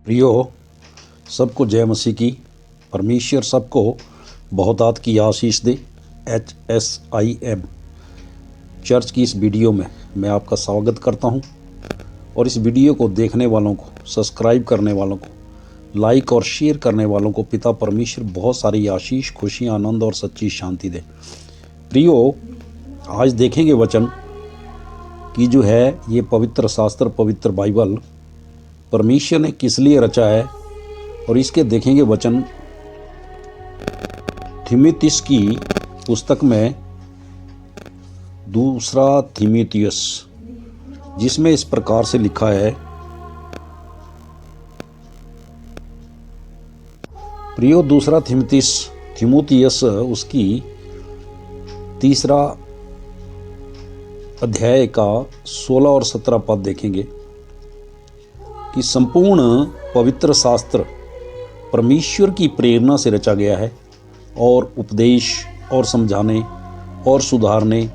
प्रियो, सबको जय मसीह की। परमेश्वर सबको बहुतायत की आशीष दे। HSIM चर्च की इस वीडियो में मैं आपका स्वागत करता हूं और इस वीडियो को देखने वालों को, सब्सक्राइब करने वालों को, लाइक और शेयर करने वालों को पिता परमेश्वर बहुत सारी आशीष, खुशी, आनंद और सच्ची शांति दे। प्रियो, आज देखेंगे वचन कि जो है ये पवित्र शास्त्र, पवित्र बाइबल परमेश्वर ने किस लिए रचा है, और इसके देखेंगे वचन थिमिथियुस की पुस्तक में, दूसरा थिमिथियुस, जिसमें इस प्रकार से लिखा है। प्रियो, दूसरा थिमिथियुस उसकी तीसरा अध्याय का 16 और 17 पद देखेंगे कि संपूर्ण पवित्र शास्त्र परमेश्वर की प्रेरणा से रचा गया है और उपदेश और समझाने और सुधारने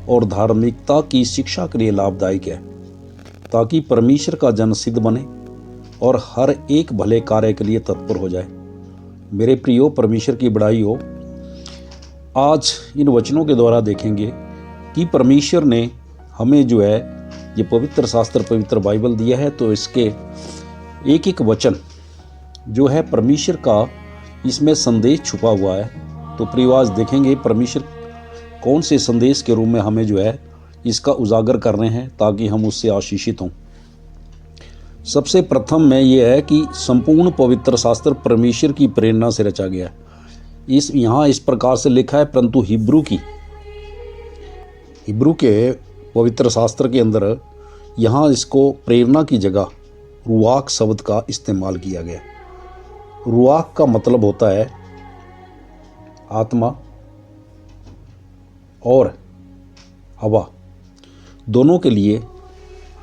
और धार्मिकता की शिक्षा के लिए लाभदायक है, ताकि परमेश्वर का जन सिद्ध बने और हर एक भले कार्य के लिए तत्पर हो जाए। मेरे प्रियो, परमेश्वर की बड़ाई हो। आज इन वचनों के द्वारा देखेंगे कि परमेश्वर ने हमें जो है ये पवित्र शास्त्र, पवित्र बाइबल दिया है, तो इसके एक एक वचन जो है परमेश्वर का, इसमें संदेश छुपा हुआ है। तो प्रिय, आज देखेंगे परमेश्वर कौन से संदेश के रूप में हमें जो है इसका उजागर कर रहे हैं, ताकि हम उससे आशीषित हों। सबसे प्रथम में ये है कि संपूर्ण पवित्र शास्त्र परमेश्वर की प्रेरणा से रचा गया है। यहाँ इस प्रकार से लिखा है, परंतु हिब्रू के पवित्र शास्त्र के अंदर यहाँ इसको प्रेरणा की जगह रुआक शब्द का इस्तेमाल किया गया। रुआक का मतलब होता है आत्मा और हवा, दोनों के लिए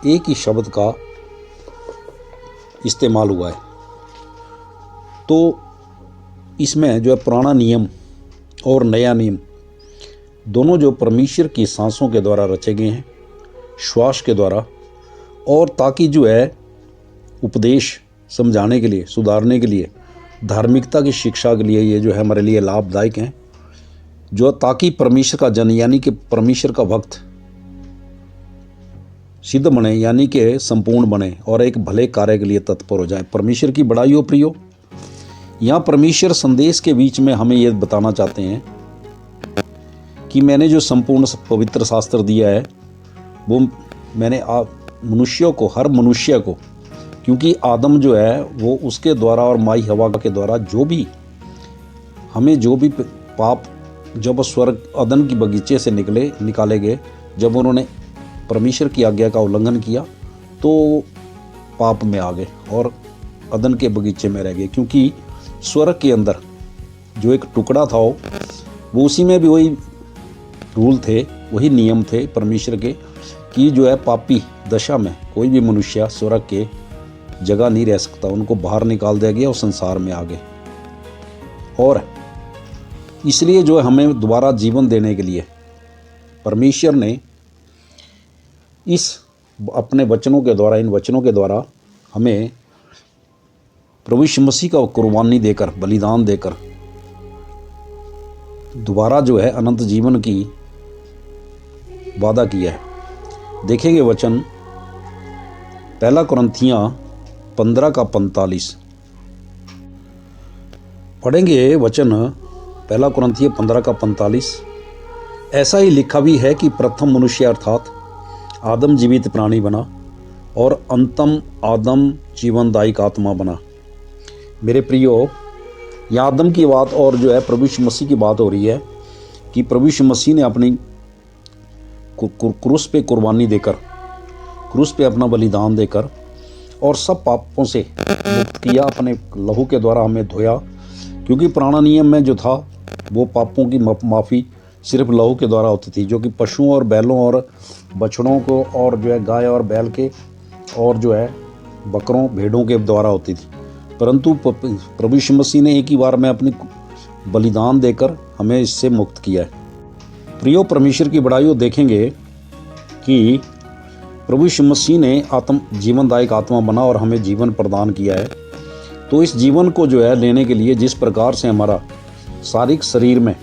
एक ही शब्द का इस्तेमाल हुआ है। तो इसमें जो है पुराना नियम और नया नियम दोनों जो परमेश्वर की सांसों के द्वारा रचे गए हैं, श्वास के द्वारा, और ताकि जो है उपदेश समझाने के लिए, सुधारने के लिए, धार्मिकता की शिक्षा के लिए ये जो है हमारे लिए लाभदायक हैं, जो ताकि परमेश्वर का जन यानी कि परमेश्वर का भक्त सिद्ध बने, यानी कि संपूर्ण बने और एक भले कार्य के लिए तत्पर हो जाए। परमेश्वर की बड़ाई हो। प्रियो, यहाँ परमेश्वर संदेश के बीच में हमें ये बताना चाहते हैं कि मैंने जो संपूर्ण पवित्र शास्त्र दिया है वो मैंने मनुष्यों को, हर मनुष्य को, क्योंकि आदम जो है वो उसके द्वारा और माई हवा के द्वारा जो भी पाप, जब स्वर्ग अदन की बगीचे से निकाले गए, जब उन्होंने परमेश्वर की आज्ञा का उल्लंघन किया तो पाप में आ गए और अदन के बगीचे में रह गए। क्योंकि स्वर्ग के अंदर जो एक टुकड़ा था वो उसी में भी वही रूल थे, वही नियम थे परमेश्वर के, कि जो है पापी दशा में कोई भी मनुष्य स्वर्ग के जगह नहीं रह सकता। उनको बाहर निकाल दिया गया और संसार में आ गए। और इसलिए जो है हमें दोबारा जीवन देने के लिए परमेश्वर ने इस अपने वचनों के द्वारा, इन वचनों के द्वारा हमें प्रभु यीशु मसीह का कुर्बानी देकर, बलिदान देकर दोबारा जो है अनंत जीवन की वादा किया है। देखेंगे वचन 1 कुरिन्थियां 15:45 पढ़ेंगे। वचन 1 कुरिन्थियां 15:45, ऐसा ही लिखा भी है कि प्रथम मनुष्य अर्थात आदम जीवित प्राणी बना और अंतम आदम जीवनदायक आत्मा बना। मेरे प्रियो, यहाँ आदम की बात और जो है प्रभु यीशु मसीह की बात हो रही है कि प्रभु यीशु मसीह ने अपनी क्रूस पे कुर्बानी देकर, क्रूस पे अपना बलिदान देकर और सब पापों से मुक्त किया, अपने लहू के द्वारा हमें धोया। क्योंकि पुराना नियम में जो था वो पापों की माफ़ी सिर्फ लहू के द्वारा होती थी, जो कि पशुओं और बैलों और बछड़ों को और जो है गाय और बैल के और जो है बकरों, भेड़ों के द्वारा होती थी। परंतु प्रभु यीशु मसीह ने एक ही बार में अपनी बलिदान देकर हमें इससे मुक्त किया है। प्रियो, परमेश्वर की बड़ाई देखेंगे कि प्रभु यीशु मसीह ने जीवनदायक आत्मा बना और हमें जीवन प्रदान किया है। तो इस जीवन को जो है लेने के लिए जिस प्रकार से हमारा शारीरिक शरीर में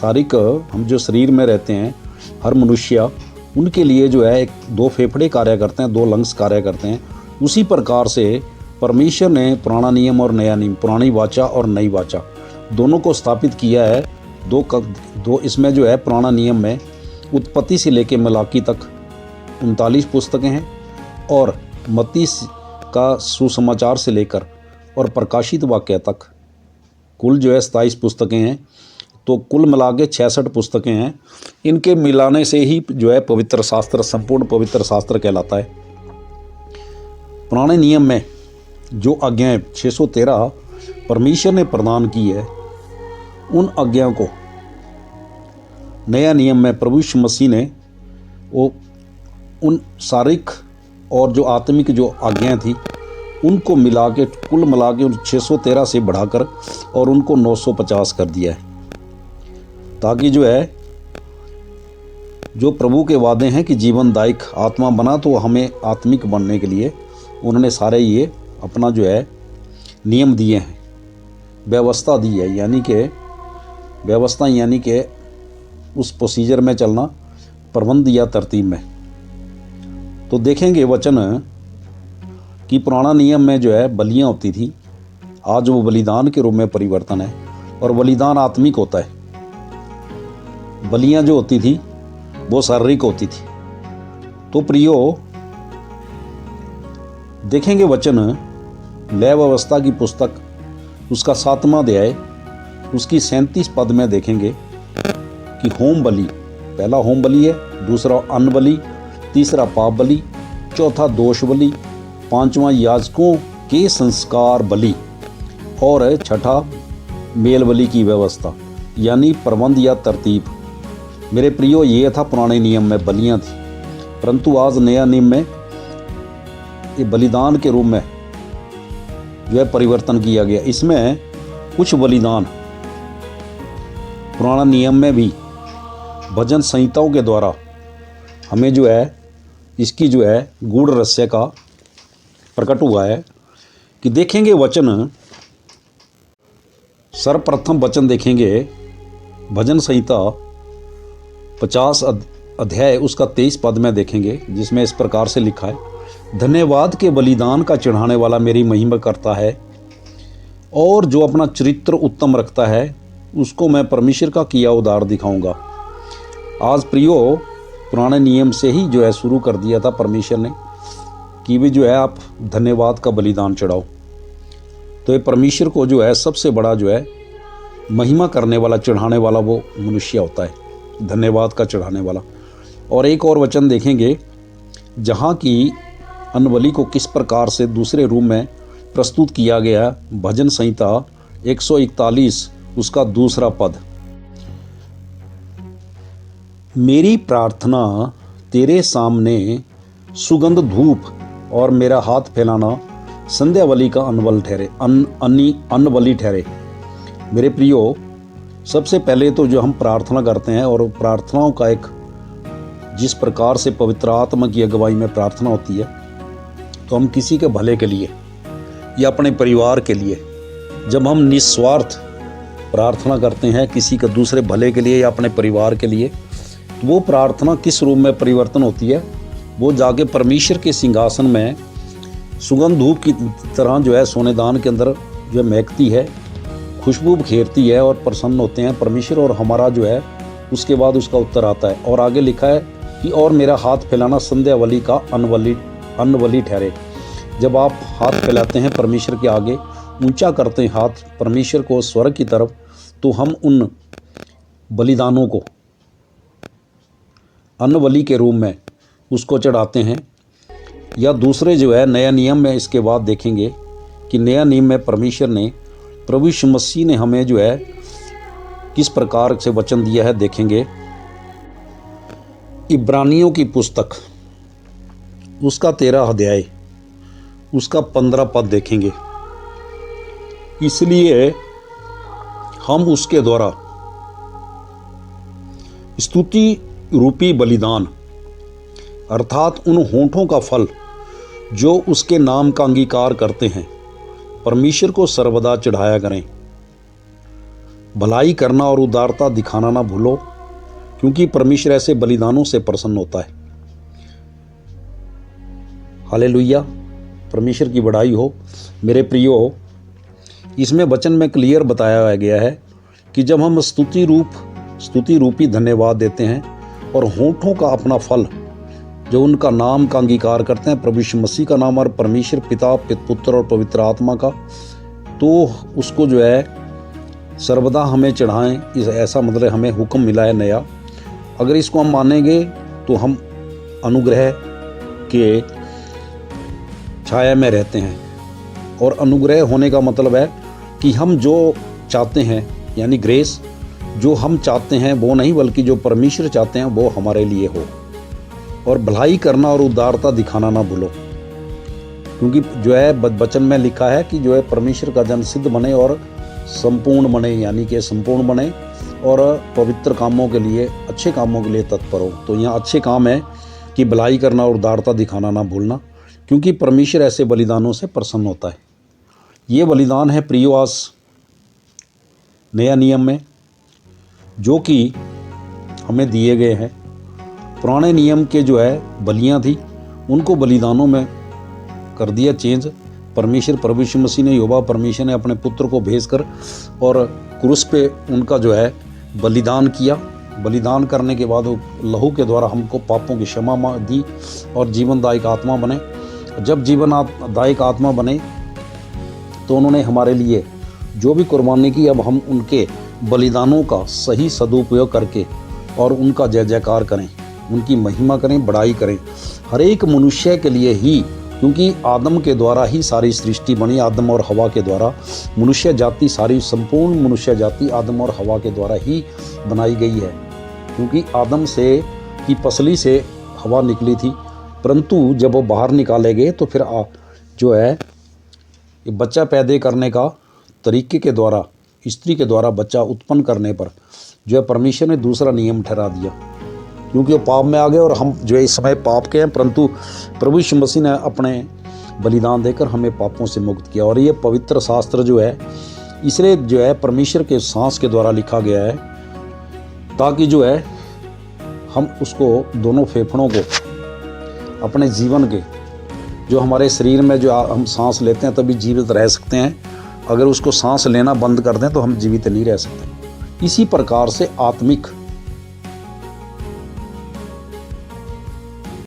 हम जो शरीर में रहते हैं हर मनुष्य, उनके लिए जो है 2 फेफड़े कार्य करते हैं, 2 लंग्स कार्य करते हैं, उसी प्रकार से परमेश्वर ने पुराना नियम और नया नियम, पुरानी वाचा और नई वाचा दोनों को स्थापित किया है। दो इसमें जो है पुराना नियम में उत्पत्ति से लेकर मलाकी तक 39 पुस्तकें हैं और मत्ती का सुसमाचार से लेकर और प्रकाशित वाक्य तक कुल जो है 27 पुस्तकें हैं। तो कुल मिला के 66 पुस्तकें हैं। इनके मिलाने से ही जो है पवित्र शास्त्र संपूर्ण पवित्र शास्त्र कहलाता है। पुराने नियम में जो आज्ञाएं 613 परमेश्वर ने प्रदान की है, उन आज्ञाओं को नया नियम में प्रभु यीशु मसीह ने वो उन शारीरिक और जो आत्मिक जो आज्ञाएं थी उनको मिला के कुल मिला के उन 613 से बढ़ाकर और उनको 950 कर दिया है, ताकि जो है जो प्रभु के वादे हैं कि जीवनदायक आत्मा बना, तो हमें आत्मिक बनने के लिए उन्होंने सारे ये अपना जो है नियम दिए हैं, व्यवस्था दी है, यानी कि उस प्रोसीजर में चलना, प्रबंध या तरतीब में। तो देखेंगे वचन कि पुराना नियम में जो है बलियां होती थी, आज वो बलिदान के रूप में परिवर्तन है और बलिदान आत्मिक होता है। बलियां जो होती थी वो शारीरिक होती थी। तो प्रियो देखेंगे वचन लय व्यवस्था की पुस्तक उसका 7वां अध्याय उसकी 37 पद में देखेंगे कि होम बलि, पहला होम बलि है, दूसरा अन्न बलि, तीसरा पाप बलि, चौथा दोष बलि, 5वां याजकों के संस्कार बलि और छठा मेल बलि की व्यवस्था यानी प्रबंध या तरतीब। मेरे प्रियो, ये था पुराने नियम में बलियां थी, परंतु आज नया नियम में ये बलिदान के रूप में जो है परिवर्तन किया गया। इसमें कुछ बलिदान पुराना नियम में भी भजन संहिताओं के द्वारा हमें जो है इसकी जो है गूढ़ रहस्य का प्रकट हुआ है कि देखेंगे वचन, सर्वप्रथम वचन देखेंगे भजन संहिता 50 अध्याय उसका 23 पद में देखेंगे, जिसमें इस प्रकार से लिखा है, धन्यवाद के बलिदान का चढ़ाने वाला मेरी महिमा करता है और जो अपना चरित्र उत्तम रखता है उसको मैं परमेश्वर का किया उद्धार दिखाऊंगा। आज प्रियो पुराने नियम से ही जो है शुरू कर दिया था परमेश्वर ने कि भी जो है आप धन्यवाद का बलिदान चढ़ाओ। तो ये परमेश्वर को जो है सबसे बड़ा जो है महिमा करने वाला, चढ़ाने वाला वो मनुष्य होता है, धन्यवाद का चढ़ाने वाला। और एक और वचन देखेंगे जहाँ की अन्न बलि को किस प्रकार से दूसरे रूप में प्रस्तुत किया गया। भजन संहिता 141 उसका 2 पद, मेरी प्रार्थना तेरे सामने सुगंध धूप और मेरा हाथ फैलाना संध्या बलि का अन्न बलि ठहरे। मेरे प्रियो, सबसे पहले तो जो हम प्रार्थना करते हैं और प्रार्थनाओं का एक जिस प्रकार से पवित्र आत्मा की अगुवाई में प्रार्थना होती है, तो हम किसी के भले के लिए या अपने परिवार के लिए जब हम निस्वार्थ प्रार्थना करते हैं किसी के दूसरे भले के लिए या अपने परिवार के लिए, तो वो प्रार्थना किस रूप में परिवर्तन होती है, वो जाके परमेश्वर के सिंहासन में सुगंध धूप की तरह जो है सोनेदान के अंदर जो महकती है, खुशबू खेरती है और प्रसन्न होते हैं परमेश्वर। और हमारा जो है उसके बाद उसका उत्तर आता है और आगे लिखा है कि और मेरा हाथ फैलाना संध्या बलि का अन्न बलि ठहरे। जब आप हाथ फैलाते हैं परमेश्वर के आगे, ऊंचा करते हैं हाथ परमेश्वर को स्वर्ग की तरफ, तो हम उन बलिदानों को अन्न बलि के रूप में उसको चढ़ाते हैं। या दूसरे जो है नया नियम में इसके बाद देखेंगे कि नया नियम में परमेश्वर ने, प्रभु यीशु मसीह ने हमें जो है किस प्रकार से वचन दिया है। देखेंगे इब्रानियों की पुस्तक उसका 13 अध्याय उसका 15 पद देखेंगे, इसलिए हम उसके द्वारा स्तुति रूपी बलिदान अर्थात उन होंठों का फल जो उसके नाम का अंगीकार करते हैं परमेश्वर को सर्वदा चढ़ाया करें। भलाई करना और उदारता दिखाना ना भूलो, क्योंकि परमेश्वर ऐसे बलिदानों से प्रसन्न होता है। हालेलुया, परमेश्वर की बड़ाई हो। मेरे प्रियो, इसमें वचन में क्लियर बताया गया है कि जब हम स्तुति रूपी धन्यवाद देते हैं और होठों का अपना फल, जो उनका नाम का अंगीकार करते हैं, प्रभु यीशु मसीह का नाम और परमेश्वर पिता, पुत्र और पवित्र आत्मा का, तो उसको जो है सर्वदा हमें चढ़ाएं। इस ऐसा मतलब हमें हुक्म मिला है नया। अगर इसको हम मानेंगे तो हम अनुग्रह के छाया में रहते हैं। और अनुग्रह होने का मतलब है कि हम जो चाहते हैं, यानी ग्रेस, जो हम चाहते हैं वो नहीं, बल्कि जो परमेश्वर चाहते हैं वो हमारे लिए हो। और भलाई करना और उदारता दिखाना ना भूलो, क्योंकि जो है वचन में लिखा है कि जो है परमेश्वर का जन सिद्ध बने और संपूर्ण बने, यानी कि संपूर्ण बने और पवित्र कामों के लिए, अच्छे कामों के लिए तत्पर हो। तो यहाँ अच्छे काम है कि भलाई करना और उदारता दिखाना ना भूलना, क्योंकि परमेश्वर ऐसे बलिदानों से प्रसन्न होता है। ये बलिदान है प्रियो आज नया नियम में, जो कि हमें दिए गए हैं। पुराने नियम के जो है बलियां थी, उनको बलिदानों में कर दिया चेंज। परमेश्वर, प्रभु यीशु मसीह ने, यहोवा परमेश्वर ने अपने पुत्र को भेजकर और क्रूस पे उनका जो है बलिदान किया। बलिदान करने के बाद वो लहू के द्वारा हमको पापों की क्षमा दी और जीवनदायक आत्मा बने। जब जीवनदायक आत्मा बने तो उन्होंने हमारे लिए जो भी कुर्बानी की, अब हम उनके बलिदानों का सही सदुपयोग करके और उनका जय जयकार करें, उनकी महिमा करें, बड़ाई करें। हर एक मनुष्य के लिए ही, क्योंकि आदम के द्वारा ही सारी सृष्टि बनी, आदम और हवा के द्वारा मनुष्य जाति, सारी संपूर्ण मनुष्य जाति आदम और हवा के द्वारा ही बनाई गई है। क्योंकि आदम से की पसली से हवा निकली थी, परंतु जब वो बाहर निकाले गए तो फिर जो है ये बच्चा पैदा करने का तरीके के द्वारा, स्त्री के द्वारा बच्चा उत्पन्न करने पर जो है परमेश्वर ने दूसरा नियम ठहरा दिया, क्योंकि वो पाप में आ गए और हम जो है इस समय पाप के हैं। परंतु प्रभु यीशु मसीह ने अपने बलिदान देकर हमें पापों से मुक्त किया। और ये पवित्र शास्त्र जो है, इसलिए जो है परमेश्वर के सांस के द्वारा लिखा गया है, ताकि जो है हम उसको, दोनों फेफड़ों को, अपने जीवन के, जो हमारे शरीर में जो हम सांस लेते हैं तभी जीवित रह सकते हैं। अगर उसको सांस लेना बंद कर दें तो हम जीवित नहीं रह सकते। इसी प्रकार से आत्मिक